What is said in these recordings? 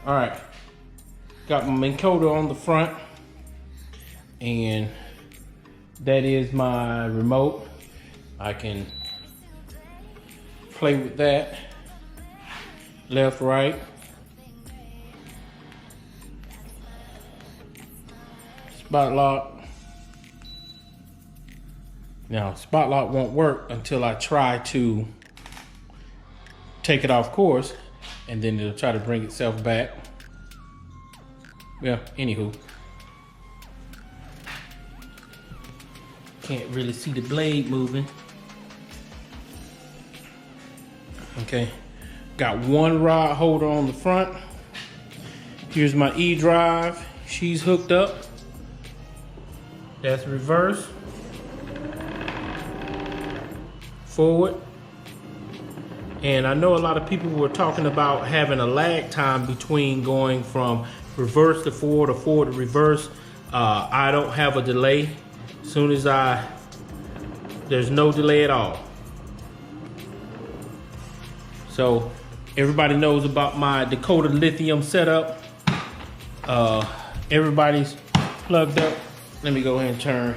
All right, got my encoder on the front, and that is my remote. I can play with that, left, right. Spot lock. Now, spot lock won't work until I try to take it off course, and then it'll try to bring itself back. Yeah, anywho. Can't really see the blade moving. Okay, got one rod holder on the front. Here's my E drive. She's hooked up. That's reverse. Forward. And I know a lot of people were talking about having a lag time between going from reverse to forward or forward to reverse. I don't have a delay. As soon as there's no delay at all. So everybody knows about my Dakota lithium setup. Everybody's plugged up. Let me go ahead and turn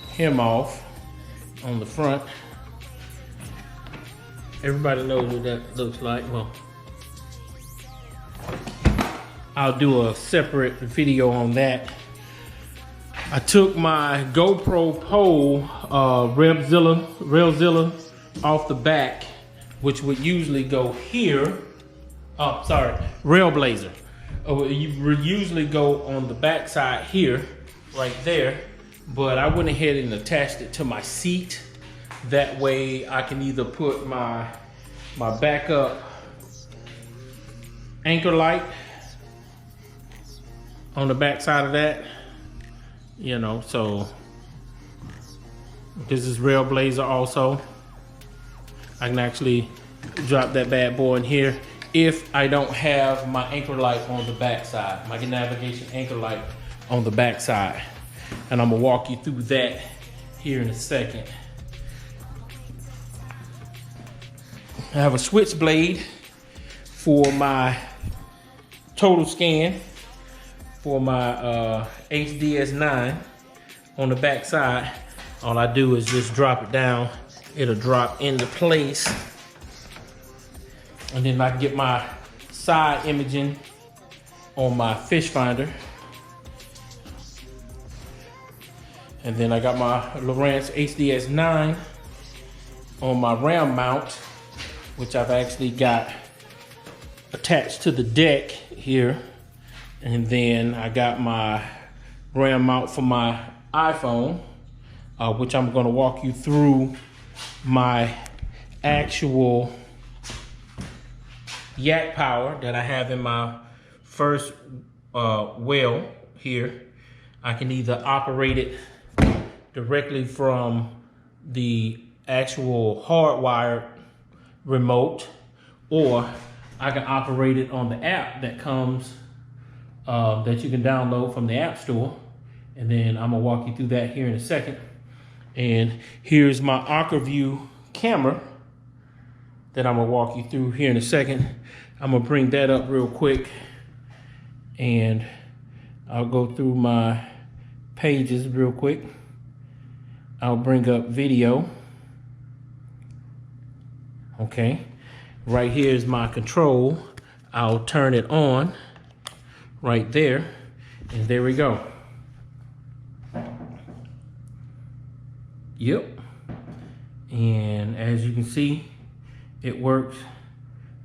him off on the front. Everybody knows what that looks like. Well, I'll do a separate video on that. I took my GoPro pole, Railzilla off the back, which would usually go here. Oh, sorry, Railblazer. You would usually go on the back side here, right there. But I went ahead and attached it to my seat. That way I can either put my backup anchor light on the back side of that, you know. So this is Railblazer also. I can actually drop that bad boy in here if I don't have my anchor light on the back side, my navigation anchor light on the back side. And I'm gonna walk you through that here in a second. I have a switchblade for my total scan for my HDS9 on the back side. All I do is just drop it down. It'll drop into place. And then I can get my side imaging on my fish finder. And then I got my Lowrance HDS9 on my ram mount, which I've actually got attached to the deck here. And then I got my ram mount for my iPhone, which I'm gonna walk you through my actual yak power that I have in my first well here. I can either operate it directly from the actual hardwired remote, or I can operate it on the app that comes that you can download from the App Store. And then I'm gonna walk you through that here in a second. And here's my AquaView camera that I'm gonna walk you through here in a second. I'm gonna bring that up real quick, and I'll go through my pages real quick. I'll bring up video. Okay, right here is my control. I'll turn it on right there, and there we go. Yep, and as you can see, it works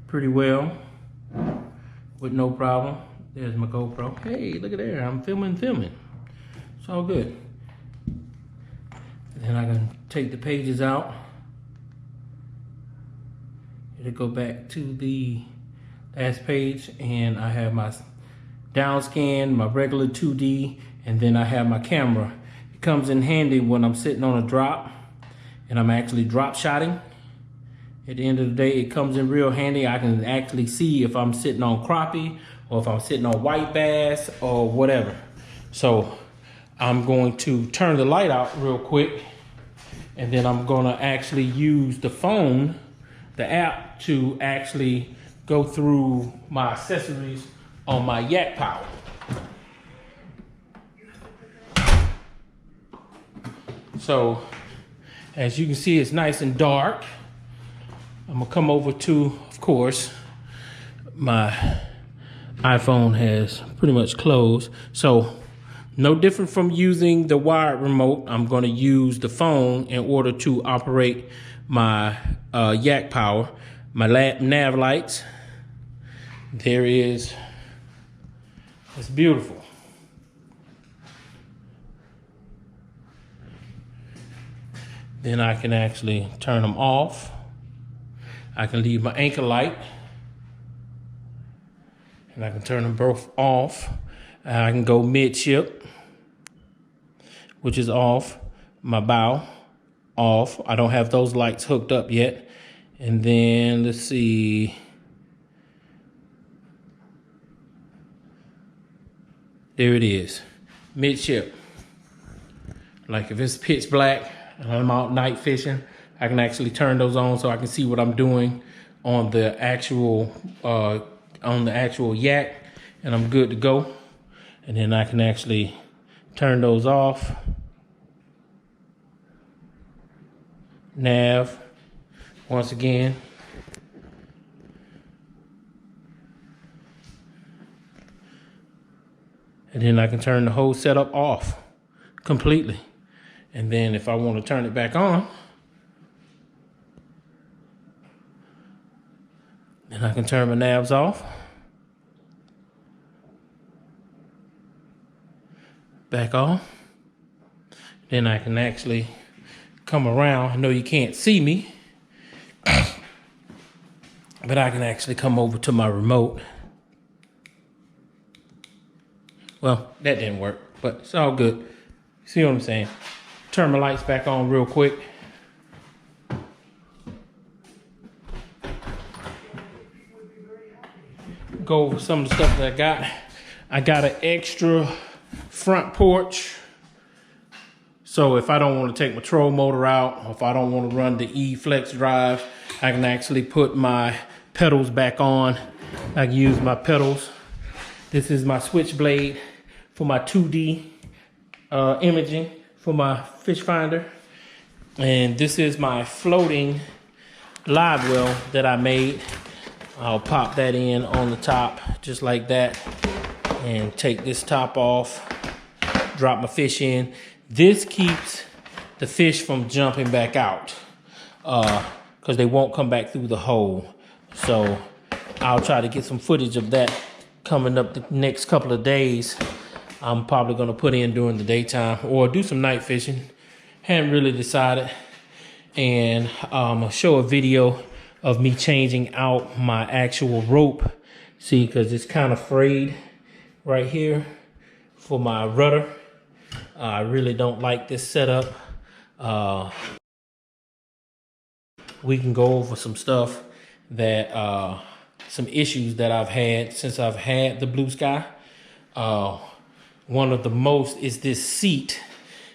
pretty well with no problem. There's my GoPro. Hey, look at there, I'm filming. It's all good. Then I can take the pages out. It'll go back to the last page, and I have my down scan, my regular 2D, and then I have my camera. It comes in handy when I'm sitting on a drop and I'm actually drop shotting. At the end of the day, it comes in real handy. I can actually see if I'm sitting on crappie or if I'm sitting on white bass or whatever. So I'm going to turn the light out real quick, and then I'm gonna actually use the phone, the app, to actually go through my accessories on my yak power. So as you can see, it's nice and dark. I'm gonna come over to, of course, my iPhone has pretty much closed. So no different from using the wired remote, I'm gonna use the phone in order to operate my yak power. My nav lights, there is, it's beautiful. Then I can actually turn them off. I can leave my anchor light, and I can turn them both off. I can go midship, which is off. My bow, off. I don't have those lights hooked up yet. And then let's see. There it is, midship. Like if it's pitch black and I'm out night fishing, I can actually turn those on so I can see what I'm doing on the actual yak, and I'm good to go. And then I can actually turn those off. Nav, once again. And then I can turn the whole setup off completely. And then if I want to turn it back on, then I can turn my navs off. Back on. Then I can actually come around. I know you can't see me, but I can actually come over to my remote. Well, that didn't work, but it's all good. See what I'm saying? Turn my lights back on real quick. Go over some of the stuff that I got. I got an extra front porch. So if I don't want to take my troll motor out, or if I don't want to run the E-Flex drive, I can actually put my pedals back on. I can use my pedals. This is my switchblade for my 2D imaging for my fish finder. And this is my floating live well that I made. I'll pop that in on the top just like that and take this top off, drop my fish in. This keeps the fish from jumping back out because they won't come back through the hole. So I'll try to get some footage of that coming up the next couple of days. I'm probably gonna put in during the daytime or do some night fishing. Haven't really decided. And I'll show a video of me changing out my actual rope. See, because it's kind of frayed right here for my rudder. I really don't like this setup. We can go over some stuff that, some issues that I've had since I've had the Blue Sky. One of the most is this seat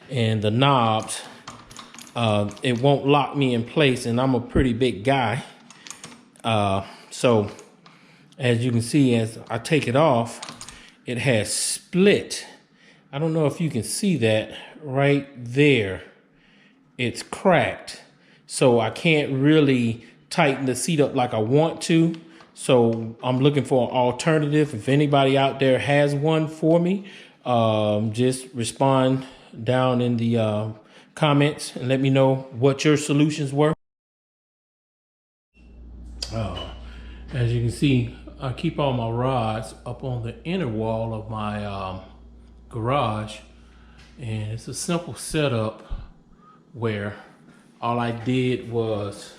and the knobs. It won't lock me in place, and I'm a pretty big guy. So as you can see, as I take it off, it has split. I don't know if you can see that right there. It's cracked. So I can't really tighten the seat up like I want to. So I'm looking for an alternative. If anybody out there has one for me, just respond down in the comments and let me know what your solutions were. As you can see, I keep all my rods up on the inner wall of my garage, and it's a simple setup where all I did was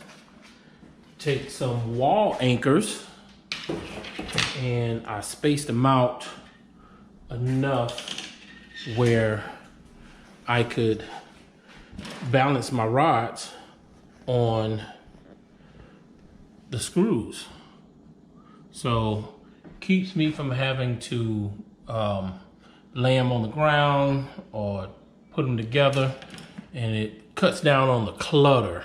take some wall anchors and I spaced them out enough where I could balance my rods on the screws. So keeps me from having to lay them on the ground or put them together, and it cuts down on the clutter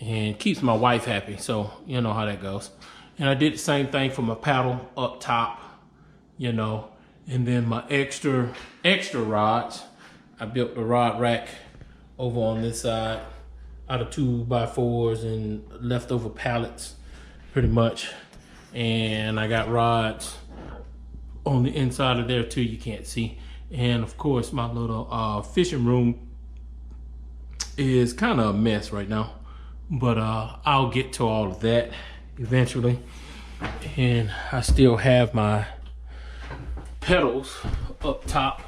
and keeps my wife happy. So you know how that goes. And I did the same thing for my paddle up top. you know. And then my extra rods, I built the rod rack over on this side out of 2x4s and leftover pallets, pretty much. And I got rods on the inside of there too, you can't see. And of course, my little fishing room is kind of a mess right now, but I'll get to all of that eventually. And I still have my pedals up top,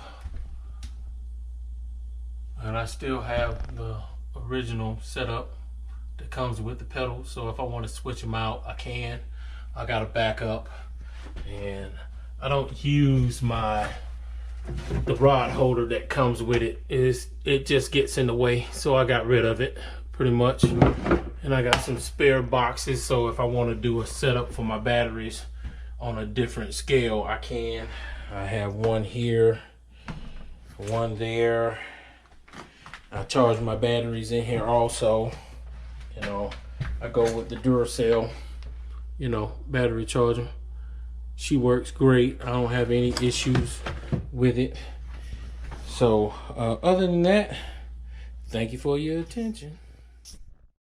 and I still have the original setup that comes with the pedals, so if I want to switch them out, I can. I got a backup, and I don't use the rod holder that comes with it. It just gets in the way, so I got rid of it pretty much. And I got some spare boxes, so if I want to do a setup for my batteries on a different scale, I can. I have one here, one there. I charge my batteries in here also. You know, I go with the Duracell, you know, battery charger. She works great. I don't have any issues with it. So other than that, thank you for your attention.